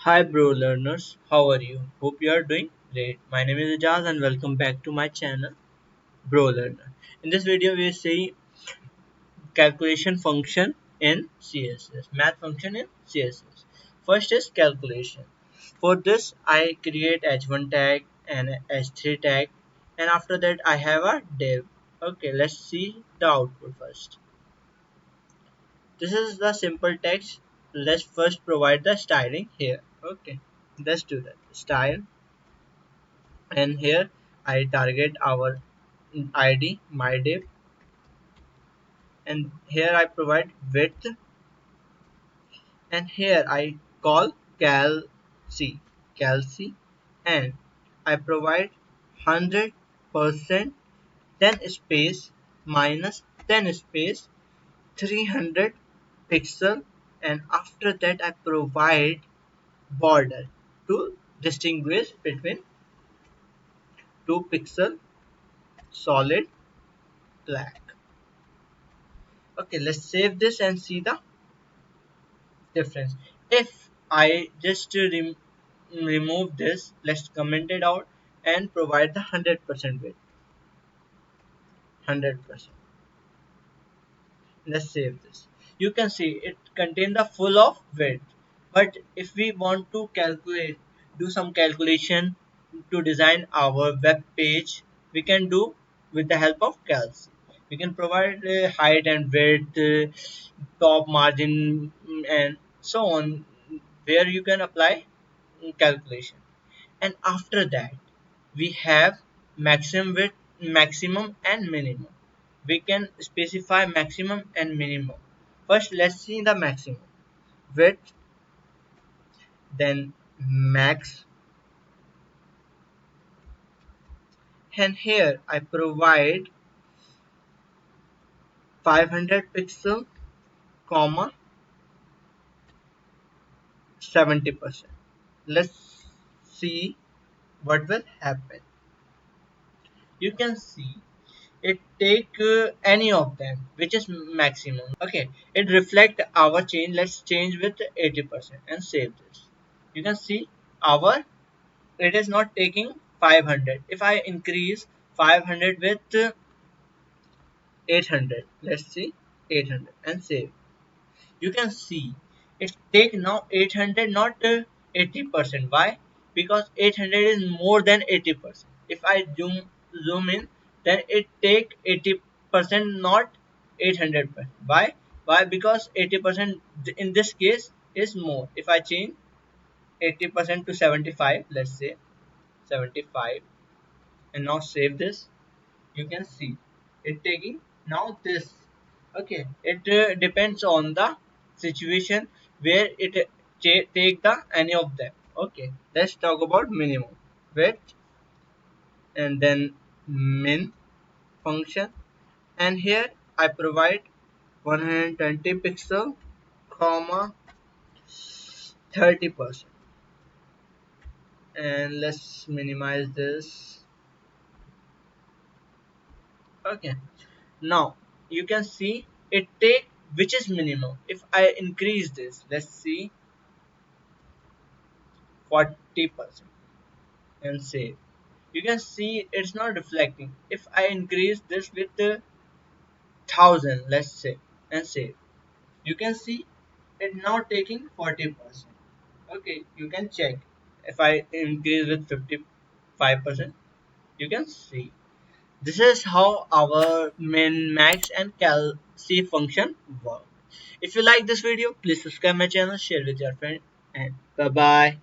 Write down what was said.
Hi BroLearners, how are you? Hope you are doing great. My name is Ajaz and welcome back to my channel BroLearner. In this video we see calculation function in CSS, math function in CSS. First is calculation. For this I create h1 tag and h3 tag, and after that I have a div. Okay, let's see the output first. This is the simple text. Let's first provide the styling here. Okay, let's do that. Style, and here I target our ID my div, and here I provide width, and here I call calc, and I provide 100%, then space minus, then space 300 pixel, and after that I provide border to distinguish between 2 pixel solid black. Okay, let's save this and see the difference. If I just remove this, let's comment it out and provide the 100% width. 100%. Let's save this. You can see it contains the full of width. But if we want to do some calculation to design our web page, we can do with the help of calc. We can provide height and width, top margin, and so on, where you can apply calculation. And after that we have maximum and minimum. We can specify maximum and minimum. First let's see the maximum width, then max, and here I provide 500 pixel comma 70%. Let's see what will happen. You can see it take any of them which is maximum. Okay, it reflect our change. Let's change with 80% and save this. You can see our it is not taking 500. If I increase 500 with 800, let's see 800 and save. You can see it take now 800, not 80%. Why? Because 800 is more than 80%. If I zoom in, then it take 80%, not 800%. Why? Because 80% in this case is more. If I change 80% to 75, let's say 75, and now save this, you can see it taking now this. Okay, it depends on the situation where it take the any of them. Okay, let's talk about minimum width, and then min function, and here I provide 120 pixel comma 30%, and let's minimize this. Okay, now you can see it take which is minimum. If I increase this, let's see 40% and save. You can see it's not reflecting. If I increase this with 1000, let's say, and save, you can see it now taking 40%. Okay, you can check. If I increase with 55%, you can see. This is how our min, max, and cal c function work. If you like this video, please subscribe my channel, share with your friend, and bye bye.